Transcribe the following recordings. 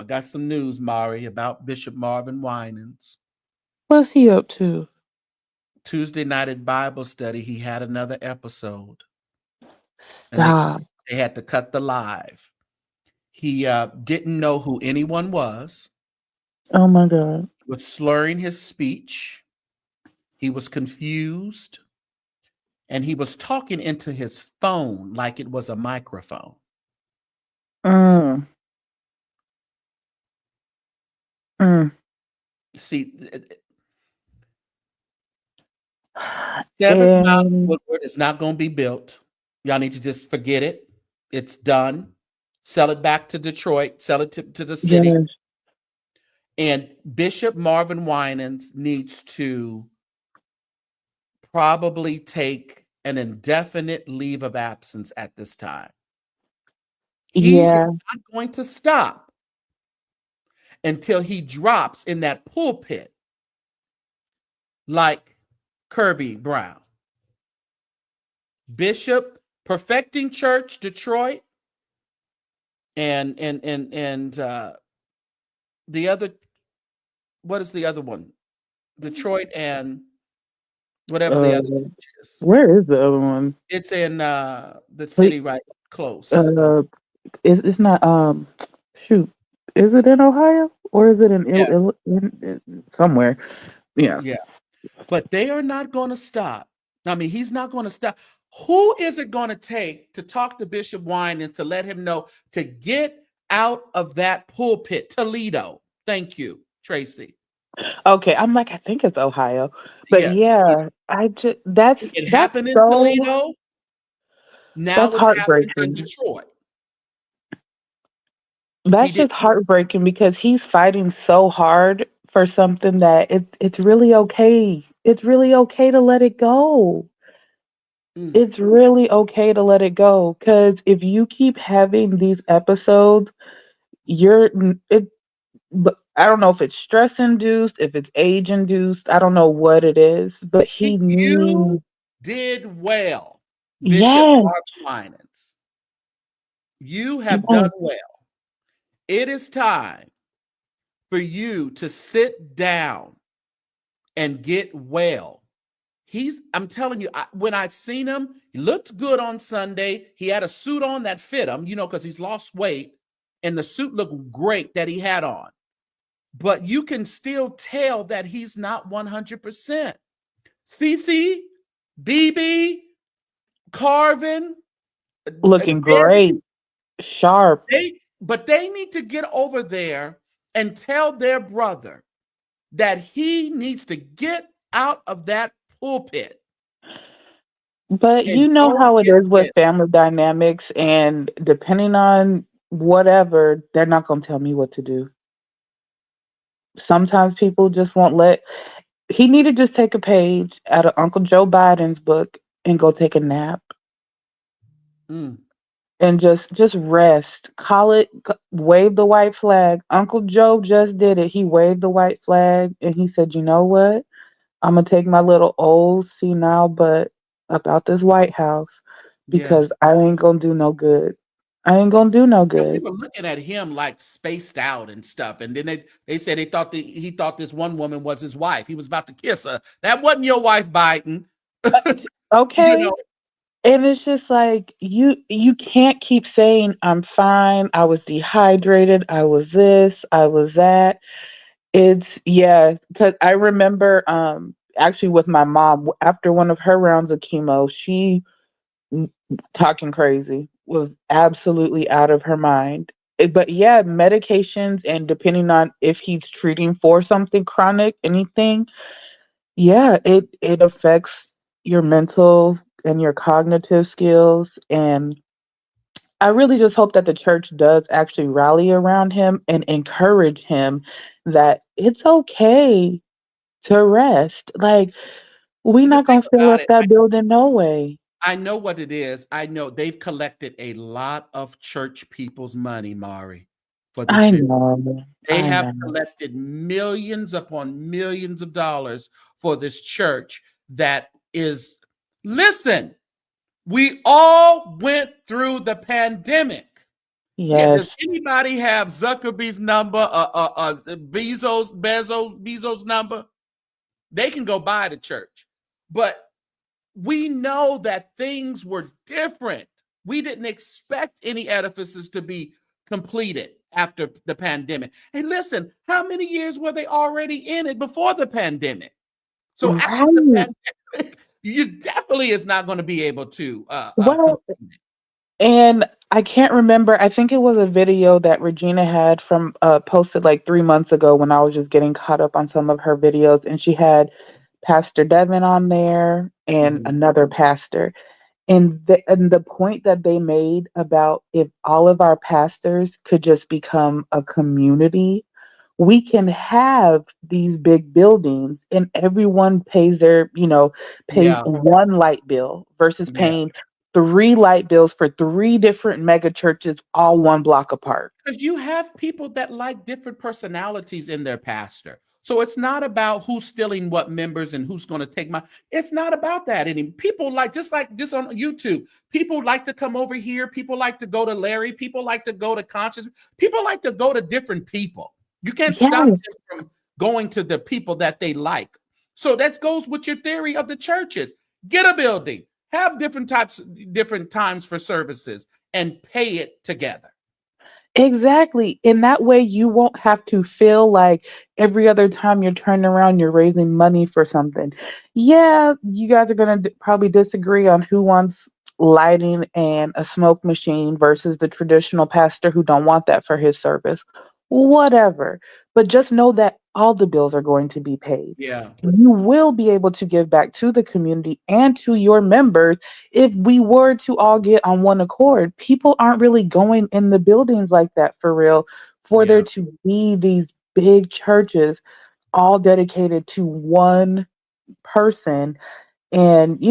I got some news, Mari, about Bishop Marvin Winans. What's he up to? Tuesday night at Bible study, he had another episode, and Stop. they had to cut the live. He didn't know who anyone Oh my God. was slurring his speech. He was confused, and he was talking into his phone like it was a microphone. Mm, mm. See, Seventh Mountain And Woodward is not going to be built. Y'all need to just forget it. It's done. Sell it back to Detroit. Sell it to the city. yes, And Bishop Marvin Winans needs to probably take an indefinite leave of absence at this time. He is yeah, not going to stop until he drops in that pulpit like Kirby Brown. Bishop, Perfecting Church Detroit, and the other, what is the other one? Detroit and whatever the uh, other church is. where is the other one? It's in the Wait, city right close. uh, it's not, shoot, is it in Ohio or is it in, Yeah, somewhere? Yeah. yeah. But they are not going to stop. I mean, he's not going to stop. Who is it going to take to talk to Bishop Wine and to let him know to get out of that pulpit? Toledo. Thank you, Tracy. Okay, I'm like, I think it's Ohio, but Yeah, Toledo. yeah, I just It happened in Toledo. that's Now it's happening in heartbreaking. Detroit. He That's did. just heartbreaking because he's fighting so hard for something that it's really okay. It's really okay to let it go. Mm, It's really okay to let it go because if you keep having these episodes, you're it. But I don't know if it's stress induced, if it's age induced. I don't know what it is, but he you needs. did well, Bishop Yes, Mark Winans. You have done yes. well. It is time for you to sit down and get well. I'm telling you, when I seen him, he looked good on Sunday. He had a suit on that fit him, because he's lost weight, and the suit looked great that he had on. But you can still tell that he's not 100%. CC, BB, Carvin, Looking Derek, great, sharp. they need to get over there and tell their brother that he needs to get out of that pulpit But and you know go how it get is with well. family dynamics, and depending on whatever, they're not going to tell me what to do. Sometimes people just won't let. He need to just take a page out of Uncle Joe Biden's book and go take a nap Mm, and just rest. Call it, wave the white flag. Uncle Joe just did it. He waved the white flag and he said, "You know what? I'm gonna take my little old senile butt about this White House yeah. because I ain't gonna do no good. I ain't gonna do no And we good." were looking at him like spaced out and stuff. And then they said they thought he thought this one woman was his wife. He was about to kiss her. That wasn't your wife, Biden. Uh, you Okay, know, and it's just like you can't keep saying I'm fine. I was dehydrated. I was this. I was that. It's yeah, because I remember actually with my mom after one of her rounds of chemo, she talking crazy, was absolutely out of her mind. But yeah, medications and depending on if he's treating for something chronic, anything, yeah, it affects your mental and your cognitive skills. And I really just hope that the church does actually rally around him and encourage him that it's okay to rest. Like, we the not thing gonna fill about up it, that building no way. I know what it is. I know they've collected a lot of church people's money, Mari, for this I bill. know. They I have know. collected millions upon millions of dollars for this church that is, listen, we all went through the pandemic. Yeah, does Yes. anybody have Zuckerberg's number, Bezos number? They can go by the church. But we know that things were different. We didn't expect any edifices to be completed after the pandemic. Hey, listen, how many years were they already in it before the pandemic? So after the Right. pandemic, you definitely is not going to be able to Well, complete it. and I can't remember. I think it was a video that Regina had from posted like 3 months ago when I was just getting caught up on some of her videos, and she had Pastor Devin on there and Mhm. another pastor. And the point that they made about if all of our pastors could just become a community, we can have these big buildings and everyone pays pays Yeah, one light bill versus yeah. paying three light bills for three different mega churches all one block apart. Because you have people that like different personalities in their pastor. So it's not about who's stealing what members and who's going to take my. It's not about that anymore. People like just on YouTube. People like to come over here. People like to go to Larry. People like to go to Conscious. People like to go to different people. You can't stop Yes, them from going to the people that they like. So that goes with your theory of the churches. Get a building, have different times for services, and pay it together. exactly. In that way, you won't have to feel like every other time you're turning around, you're raising money for something. Yeah, you guys are going to probably disagree on who wants lighting and a smoke machine versus the traditional pastor who don't want that for his service. Whatever. But just know that all the bills are going to be paid. Yeah. You will be able to give back to the community and to your members if we were to all get on one accord. People aren't really going in the buildings like that for real, for there Yeah. to be these big churches all dedicated to one person. And,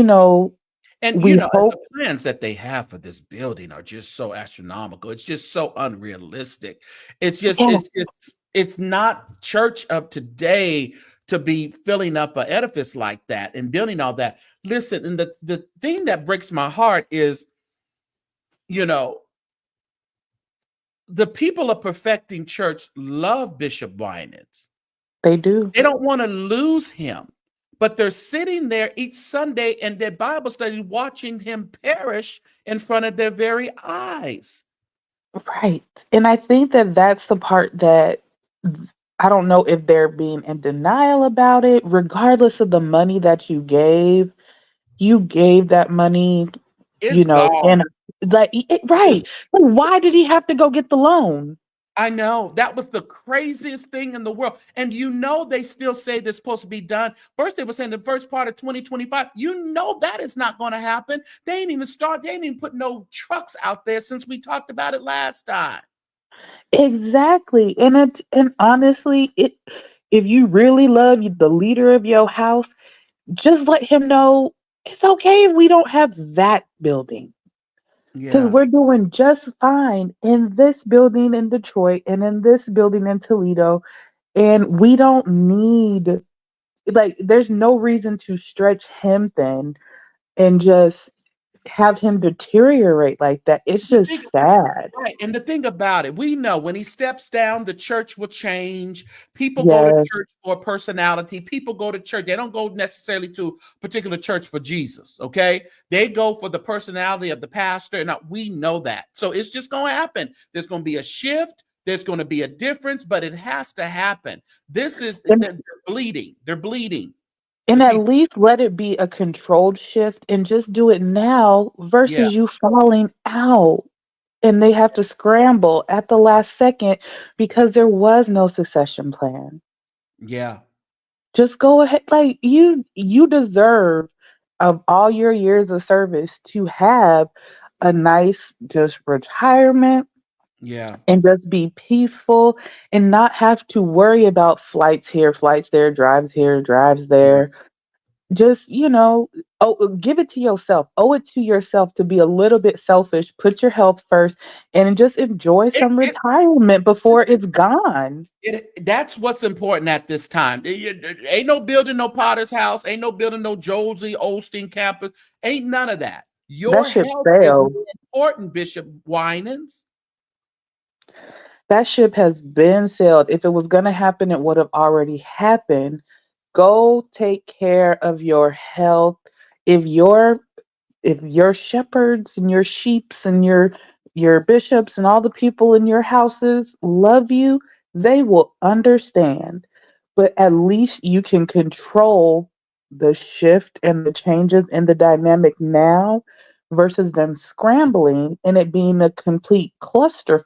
And we the hope, plans that they have for this building are just so astronomical. It's just so unrealistic. It's just yeah, it's not church of today to be filling up an edifice like that and building all that. Listen, and the thing that breaks my heart is, you know, the people of Perfecting Church love Bishop Winans. they do. They don't want to lose him, but they're sitting there each Sunday in their Bible study watching him perish in front of their very eyes. Right. And I think that that's the part that I don't know if they're being in denial about it. Regardless of the money that you gave that money, It's and gone. right. It's But why did he have to go get the loan? I know that was the craziest thing in the world. And they still say they're supposed to be done. First, they were saying the first part of 2025. That is not going to happen. They ain't even put no trucks out there since we talked about it last time. Exactly. And honestly, if you really love the leader of your house, just let him know it's okay if we don't have that building. Because Yeah. we're doing just fine in this building in Detroit and in this building in Toledo. And we don't need, like, there's no reason to stretch him thin and just have him deteriorate like that. It's The just thing sad. Right. And the thing about it, we know when he steps down, the church will change. People go to Yes, church for personality. People go to church. They don't go necessarily to a particular church for Jesus. Okay. They go for the personality of the pastor. And we know that. So it's just going to happen. There's going to be a shift. There's going to be a difference, but it has to happen. and They're bleeding. They're bleeding. The and at people. least let it be a controlled shift and just do it now Yeah. versus you falling out and they have to scramble at the last second because there was no succession plan. Yeah. Just go ahead, like you deserve of all your years of service to have a nice just retirement Yeah. and just be peaceful and not have to worry about flights here, flights there, drives Yeah. there. Just, give it to yourself. Owe it to yourself to be a little bit selfish. Put your health first and just enjoy It, some it, retirement before it's gone. That's what's important at this time. Ain't no building no Potter's house. Ain't no building no Josie Osteen campus. Ain't none of that. That Your ship health is sailed. more important, Bishop Winans. That ship has been sailed. If it was going to happen, it would have already happened. Go take care of your health. If your if your shepherds and your sheeps and your bishops and all the people in your houses love you, they will understand. But at least you can control the shift and the changes in the dynamic now versus them scrambling and it being a complete cluster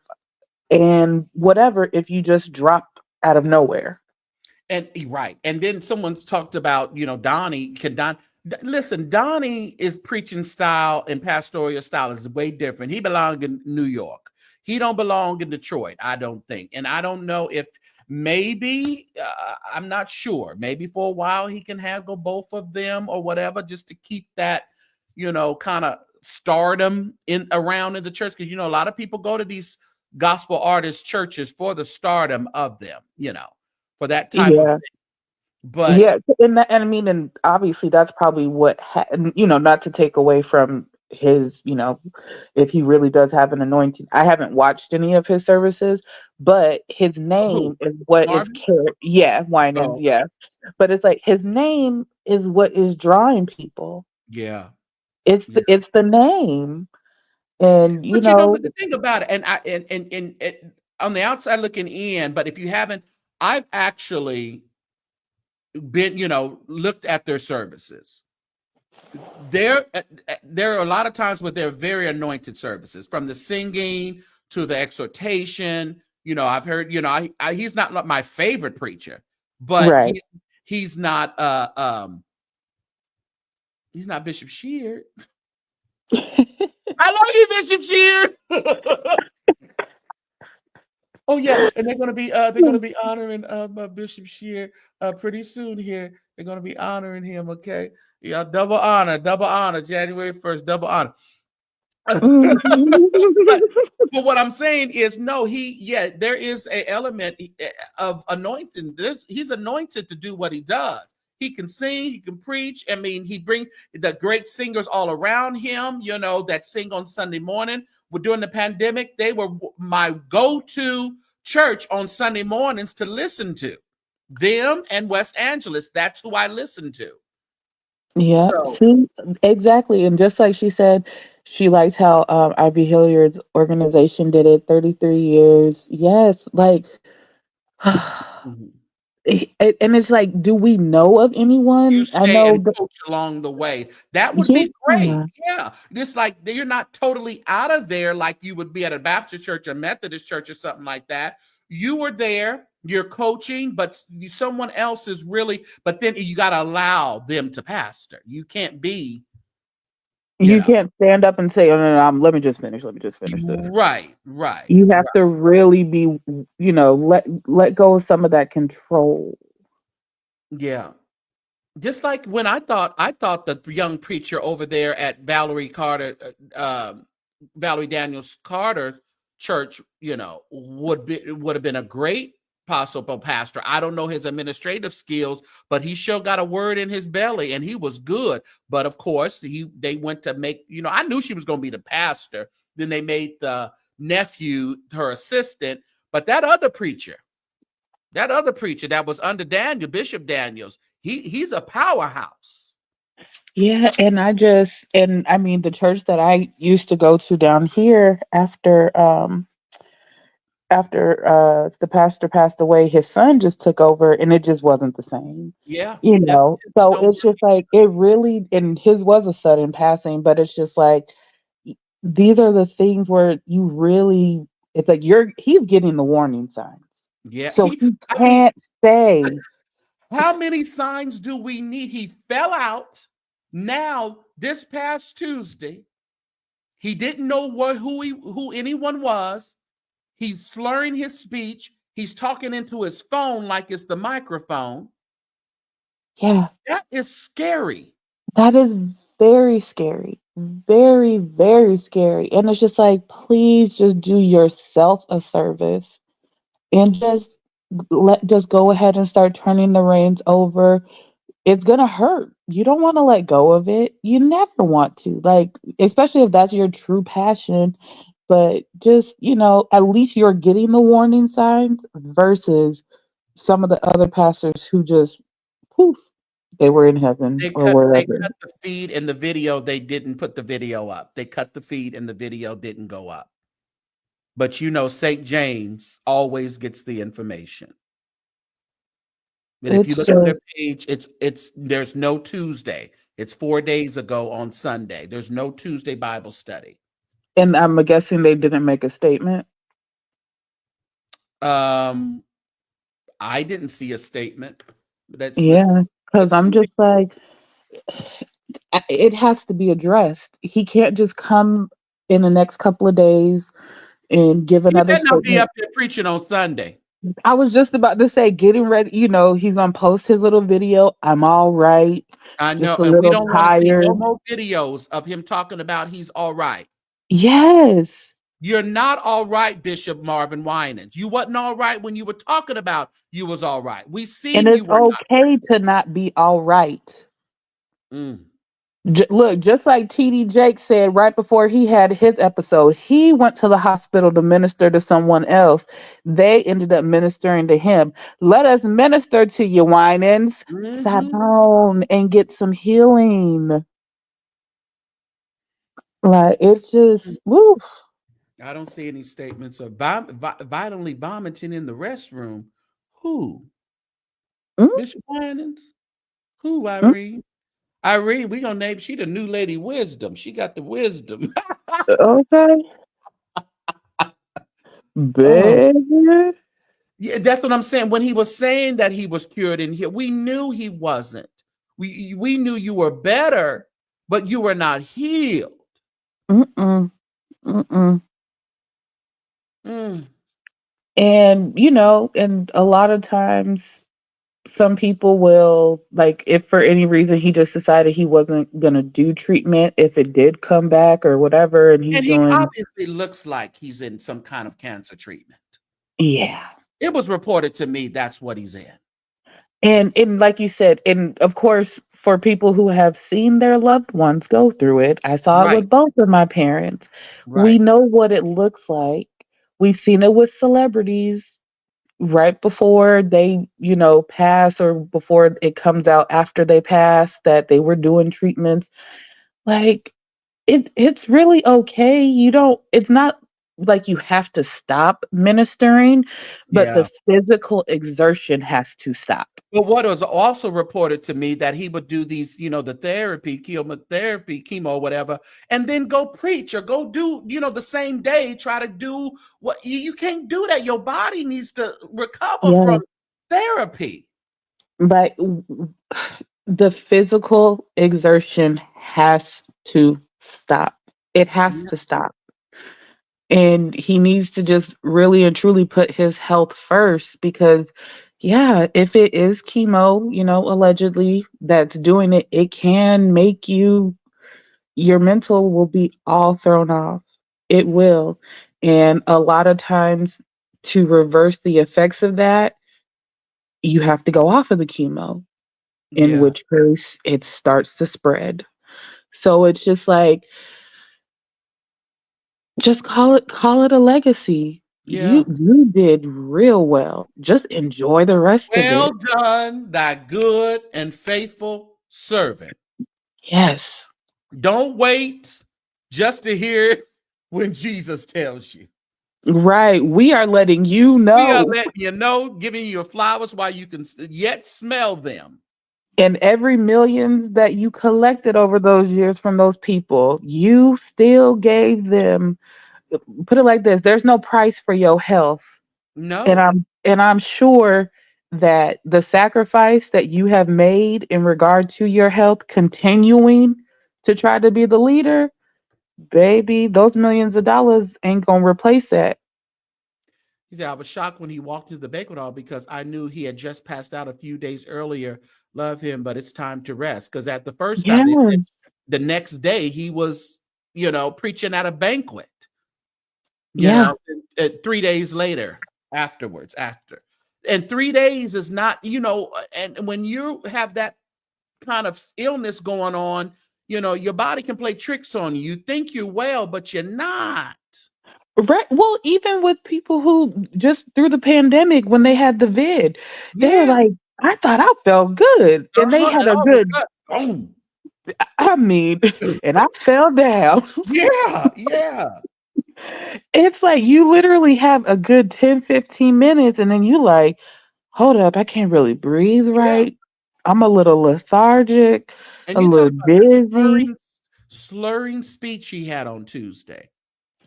and whatever if you just drop out of nowhere. And right. And then someone's talked about, Donnie. Listen, Donnie is preaching style and pastoral style is way different. He belongs in New York. He don't belong in Detroit, I don't think. And I don't know if maybe I'm not sure. Maybe for a while he can handle both of them or whatever, just to keep that, kind of stardom in around in the church. Because a lot of people go to these gospel artist churches for the stardom of them, for that type of Yeah. thing. But Yeah, and I mean, and obviously that's probably what not to take away from his, if he really does have an anointing. I haven't watched any of his services, but his who? name is what is Marvin? yeah, Winans, Oh, yeah. But it's like his name is what is drawing people. yeah. It's the name, and But but the thing about it, and I and on the outside looking in, but if you haven't, I've actually been, looked at their services. There are a lot of times where they're very anointed services, from the singing to the exhortation. I've heard, he's not like my favorite preacher, but right. he's not he's not Bishop Sheard. I love you, Bishop Sheard. Oh yeah, and they're gonna be honoring Bishop Shear pretty soon here. They're gonna be honoring him. Okay, yeah, double honor, January 1st, double honor. but but what I'm saying is, no, there is a element of anointing. He's anointed to do what he does. He can sing, he can preach. I mean, he bring the great singers all around him, that sing on Sunday morning. During the pandemic, they were my go-to church on Sunday mornings to listen to. Them and West Angeles, that's who I listen to. Yeah, So, see, exactly. And just like she said, she likes how Ivy Hilliard's organization did it 33 years. Yes, like, mhm. and it's like, do we know of You anyone? I stay know and that, coach along the way. That would be great. yeah, Yeah. Just like you're not totally out of there like you would be at a Baptist church or Methodist church or something like that. You were there, you're coaching, but someone else is really, but then you got to allow them to pastor. You can't be, you you know, can't stand up and say, "Oh no, no, let me just finish. Let me just finish this." right, right, You have right. to really be, let go of some of that control. Yeah. Just like when I thought the young preacher over there at Valerie Daniels Carter church, would have been a great possible pastor. I don't know his administrative skills, but he sure got a word in his belly, and he was good. But of course, they went to make, I knew she was going to be the pastor. Then they made the nephew her assistant. But that other preacher that was under Bishop Daniels, he's a powerhouse. Yeah, and I mean the church that I used to go to down here after the pastor passed away, his son just took over and it just wasn't the same. Yeah, You that know. just So don't it's work. just like it really and his was a sudden passing, but it's just like these are the things where you really it's like he's getting the warning signs. Yeah, So he I mean, can't stay. how many signs do we need? He fell out. Now, this past Tuesday, he didn't know who anyone was. He's slurring his speech. He's talking into his phone like it's the microphone. Yeah. That is scary. That is very scary. Very, very scary. And it's just like, please just do yourself a service and just go ahead and start turning the reins over. It's gonna hurt. You don't want to let go of it. You never want to. Like, especially if that's your true passion. But just, at least you're getting the warning signs versus some of the other pastors who just poof, they were in heaven or They wherever. cut the feed in the video. They didn't put the video up. They cut the feed and the video didn't go up. But St. James always gets the information. And if you It's look on their just, page, it's there's no Tuesday. It's 4 days ago on Sunday. There's no Tuesday Bible study. and I'm guessing they didn't make a statement. Um, I didn't see a statement. Yeah, because Let's I'm see. just like, it has to be addressed. He can't just come in the next couple of days and give He another better not be statement. up there preaching on Sunday. I was just about to say, getting ready, he's gonna post his little video. I'm all right, I just know, a and we little don't want to see no tired. more videos of him talking about he's all right. Yes. You're not all right, Bishop Marvin Winans. You wasn't all right when you were talking about you was all right. We And seen you it's were not. okay to not be all right. Mm. Look, just like TD Jake said right before he had his episode, he went to the hospital to minister to someone else. They ended up ministering to him. Let us minister to you, Winans. Sit Hmm. down and get some healing. Like, it's just, woo. I don't see any statements of violently vomiting in the restroom. Who? Mm, Bishop Winans? Who, mm, Irene? Irene, we gonna name she the new lady wisdom. She got the wisdom. okay, Oh, baby. yeah, that's what I'm saying. When he was saying that he was cured in here, we knew he wasn't. We knew you were better, but you were not healed. Mm-mm, mm-mm. Mm, And, and a lot of times some people will, like, if for any reason he just decided he wasn't going to do treatment, if it did come back or whatever, and he's and he doing, obviously looks like he's in some kind of cancer treatment. yeah. It was reported to me that's what he's in. And like you said, and of course, for people who have seen their loved ones go through it, I saw it Right, with both of my parents. We right. know what it looks like. We've seen it with celebrities right before they, pass, or before it comes out after they pass that they were doing treatments. Like, it's really okay. It's not like you have to stop ministering, but Yeah. the physical exertion has to stop. But what was also reported to me that he would do these, the therapy, chemotherapy, chemo, whatever, and then go preach or go do, the same day, try to do what you can't do that. Your body needs to recover Yeah. from therapy. But the physical exertion has to stop. It has Yeah. to stop. And he needs to just really and truly put his health first because, yeah, if it is chemo, allegedly that's doing it, it can make your mental will be all thrown off. It will. And a lot of times, to reverse the effects of that, you have to go off of the chemo, in Yeah. which case it starts to spread. So it's just like, just call it a legacy. You Yeah. you did real well. Just enjoy the rest of Well it. done, thy good and faithful servant. Yes. Don't wait just to hear it when Jesus tells you. Right. We are letting you We are know. letting you know, giving you your flowers while you can yet smell them. And every millions that you collected over those years from those people, you still gave them, put it like this, there's no price for your health. And No, I'm sure that the sacrifice that you have made in regard to your health, continuing to try to be the leader, baby, those millions of dollars ain't gonna replace that. he said, I was shocked when he walked into the banquet hall because I knew he had just passed out a few days earlier. Love him, but it's time to rest. Because at the first time, they said Yes. the next day he was, preaching at a banquet, Yeah. 3 days later, after. And 3 days is not, and when you have that kind of illness going on, your body can play tricks on you. You think you're well, but you're not. Right. Well, even with people who just through the pandemic when they had the vid, they were Yeah. like, I thought I felt good. And they Uh-huh. had And a all of a good, sudden, boom. I mean, and I fell down. Yeah. Yeah. It's like you literally have a good 10, 15 minutes, and then you like, hold up, I can't really breathe Yeah. right. I'm a little lethargic, And a you talk little about the dizzy. slurring speech he had on Tuesday.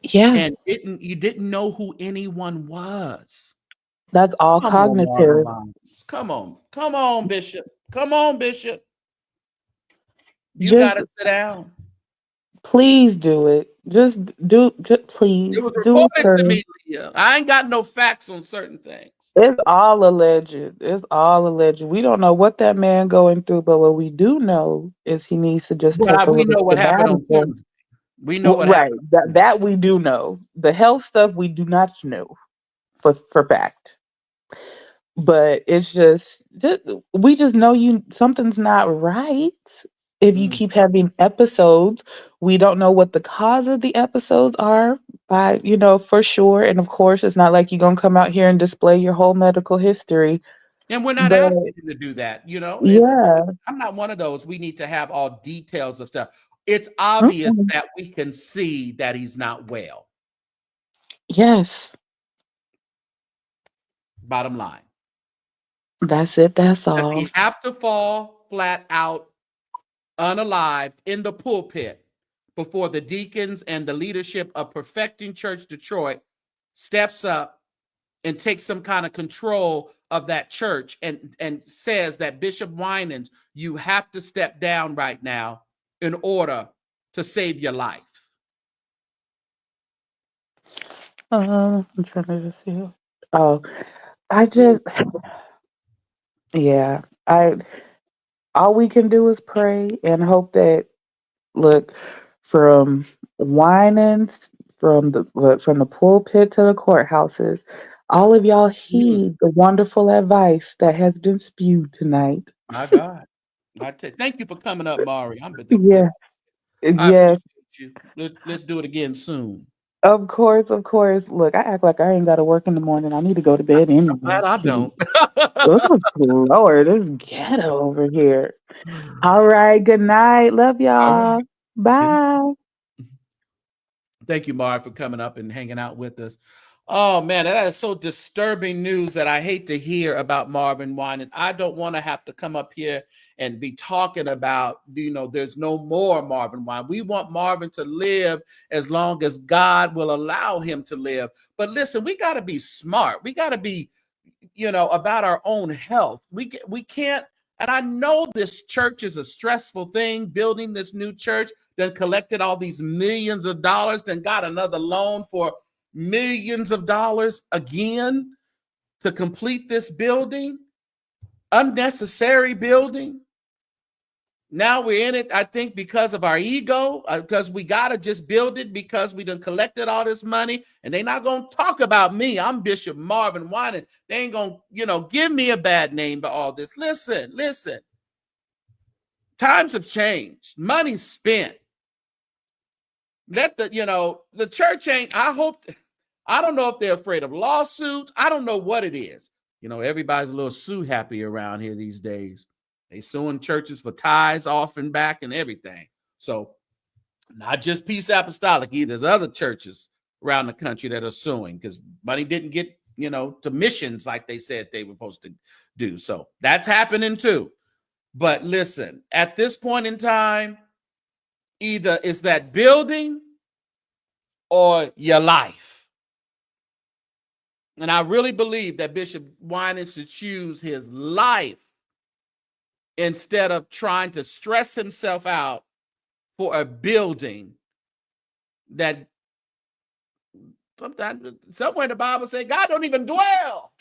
Yeah, And you didn't know who anyone was. that's all Come on, Marvin cognitive. Winans. Come on. Come on, Bishop. Come on, Bishop. You Just gotta sit down. please do it. Just It please was do it, reported to sir. me, Leah. I ain't got no facts on certain things. It's all alleged. It's all alleged. We don't know what that man going through, but what we do know is he needs to just But take a we little know what happened on sabbatical. Tuesday. We know Well, what right. happened on Tuesday. That we do know. The health stuff we do not know for fact. But it's just we just know you something's not right. If you Mm. keep having episodes, we don't know what the cause of the episodes are by, for sure. And of course, it's not like you're gonna come out here and display your whole medical history. And we're not But asking him to do that, you know. And yeah. I'm not one of those. We need to have all details of stuff. It's obvious Mm-mm. that we can see that he's not well. Yes. Bottom line. That's it. That's Does all. he have to fall flat out unalived in the pulpit before the deacons and the leadership of Perfecting Church Detroit steps up and takes some kind of control of that church and says that Bishop Winans, you have to step down right now in order to save your life? I'm trying to just see. Oh, I just, yeah. I All we can do is pray and hope that look from Winans, from the pulpit to the courthouses, all of y'all Mm, heed the wonderful advice that has been spewed tonight. my God. Thank you for coming up, Mari. Yes, I yes, appreciate you. Let's do it again soon. of course, of course. Look, I act like I ain't got to work in the morning. I need to go to bed I'm glad anyway. I Shoot. don't. Oh, Lord, it's ghetto over here. All right, good night. Love All right. y'all. Good. Bye. Thank you, Mark, for coming up and hanging out with us. Oh man, that is so disturbing news that I hate to hear about Marvin Winans. I don't want to have to come up here and be talking about, there's no more Marvin Winans. We want Marvin to live as long as God will allow him to live. But listen, we got to be smart. We got to be, about our own health. We can't. And I know this church is a stressful thing, building this new church, then collected all these millions of dollars, then got another loan for millions of dollars again to complete this building, unnecessary building. Now we're in it, I think, because of our ego, because we got to just build it because we done collected all this money. And they're not going to talk about me. I'm Bishop Marvin Winans. They ain't going to, give me a bad name by all this. Listen. Times have changed. Money's spent. The church ain't, I don't know if they're afraid of lawsuits. I don't know what it is. Everybody's a little sue happy around here these days. They suing churches for tithes off and back and everything. So not just Peace Apostolic either. There's other churches around the country that are suing because money didn't get, to missions like they said they were supposed to do. So that's happening too. But listen, at this point in time, either it's that building or your life. And I really believe that Bishop Winans should choose his life instead of trying to stress himself out for a building that sometimes somewhere in the Bible says God don't even dwell.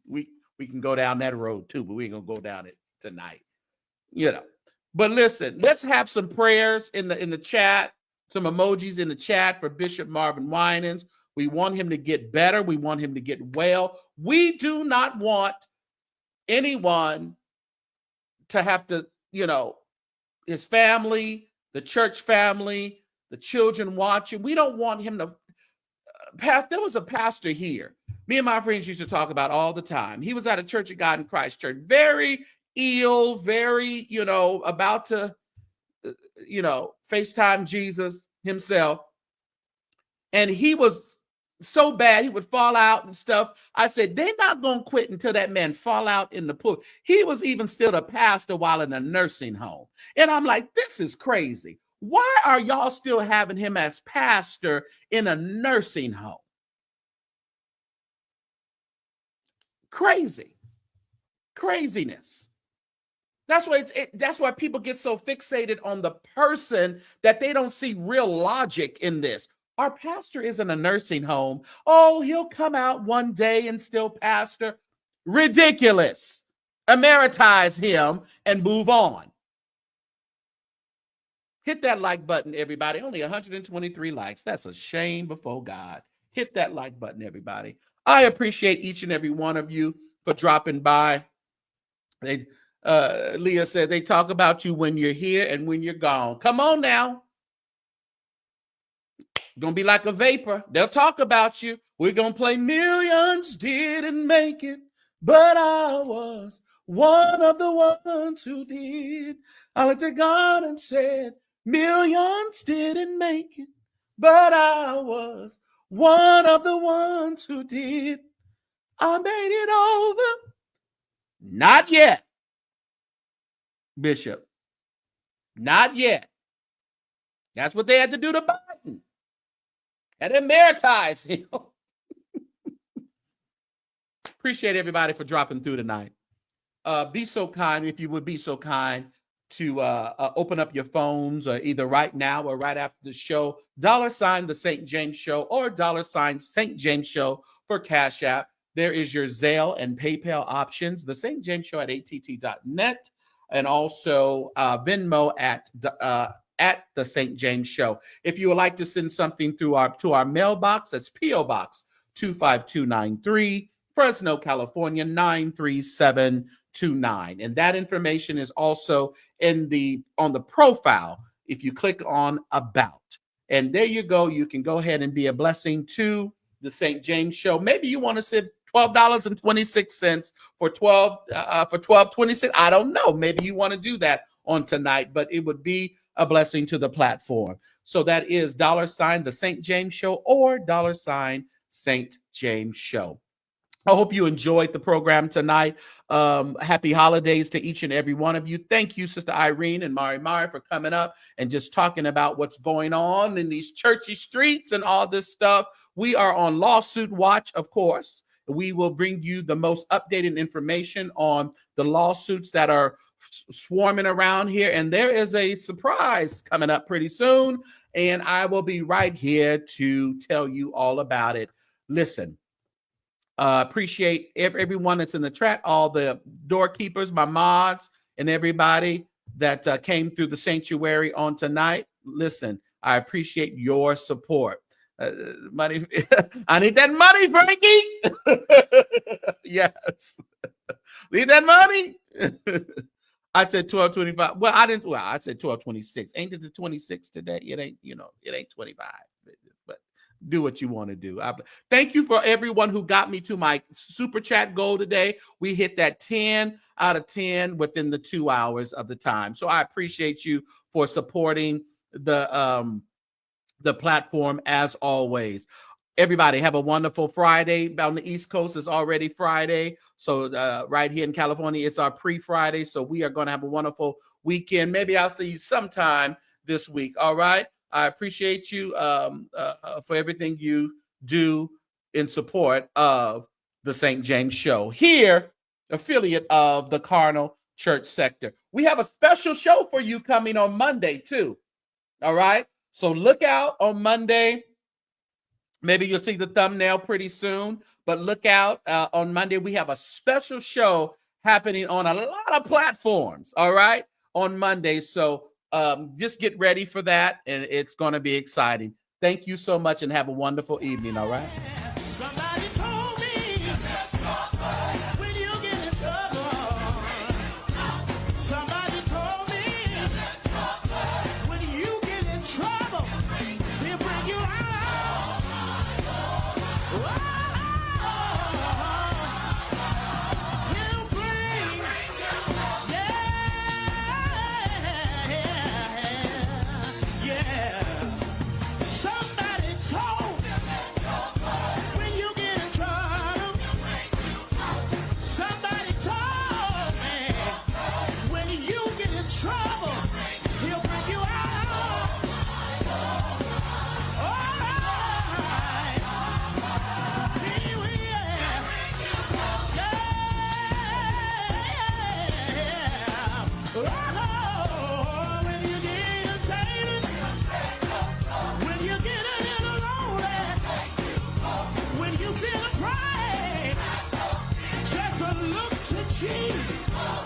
We can go down that road too, but we ain't gonna go down it tonight. But listen, let's have some prayers in the chat, some emojis in the chat for Bishop Marvin Winans. We want him to get better. We want him to get well. We do not want anyone to have to, his family, the church family, the children watching. We don't want him to. there was a pastor here. Me and my friends used to talk about all the time. He was at a Church of God in Christ church, very ill, very, about to, FaceTime Jesus himself. And he was so bad, he would fall out and stuff. I said, they're not going to quit until that man fall out in the pool. He was even still a pastor while in a nursing home. And I'm like, this is crazy. Why are y'all still having him as pastor in a nursing home? Craziness. That's why people get so fixated on the person that they don't see real logic in this. Our pastor isn't a nursing home. Oh, he'll come out one day and still pastor. Ridiculous. Emeritize him and move on. Hit that like button, everybody. Only 123 likes. That's a shame before God. Hit that like button, everybody. I appreciate each and every one of you for dropping by. Leah said they talk about you when you're here and when you're gone. Come on now. Gonna be like a vapor. They'll talk about you. We're gonna play Millions Didn't Make It, but I was one of the ones who did. I looked at God and said, millions didn't make it, but I was one of the ones who did. I made it over. Not yet, Bishop. Not yet. That's what they had to do to Biden. And emeritize him. Appreciate everybody for dropping through tonight. Be so kind, if you would be so kind, to open up your phones either right now or right after the show. $ the St. James Show or $ St. James Show for Cash App. There is your Zelle and PayPal options. The St. James Show at att.net, and also Venmo at the St. James Show. If you would like to send something to our mailbox, that's P.O. Box 25293, Fresno, California 93729. And that information is also on the profile if you click on About. And there you go. You can go ahead and be a blessing to the St. James Show. Maybe you want to send $12.26 for 1226. I don't know. Maybe you want to do that on tonight, but it would be a blessing to the platform. So that is $ the St. James Show or $ St. James Show. I hope you enjoyed the program tonight. Happy holidays to each and every one of you. Thank you, Sister Irene and Mari, for coming up and just talking about what's going on in these churchy streets and all this stuff. We are on lawsuit watch, of course. We will bring you the most updated information on the lawsuits that are swarming around here. And there is a surprise coming up pretty soon. And I will be right here to tell you all about it. Listen. Appreciate everyone that's in the chat, all the doorkeepers, my mods, and everybody that came through the sanctuary on tonight. Listen, I appreciate your support. Money, I need that money, Frankie. Yes, need that money. I said 12:25. Well, I didn't. Well, I said 12:26. Ain't it the 26 today? It ain't. It ain't 25. But do what you want to do. Thank you for everyone who got me to my super chat goal today. We hit that 10 out of 10 within the 2 hours of the time. So I appreciate you for supporting the platform as always. Everybody have a wonderful Friday. On the East Coast, it's already Friday. So right here in California, it's our pre-Friday. So we are going to have a wonderful weekend. Maybe I'll see you sometime this week. All right. I appreciate you for everything you do in support of the St. James Show. Here, affiliate of the Carnal Church Sector. We have a special show for you coming on Monday, too. All right? So look out on Monday. Maybe you'll see the thumbnail pretty soon. But look out on Monday. We have a special show happening on a lot of platforms, all right, on Monday. So just get ready for that, and it's going to be exciting. Thank you so much, and have a wonderful evening, all right? Somebody told me when you get in trouble. Somebody told me when you get in trouble, they'll bring you out. Jesus.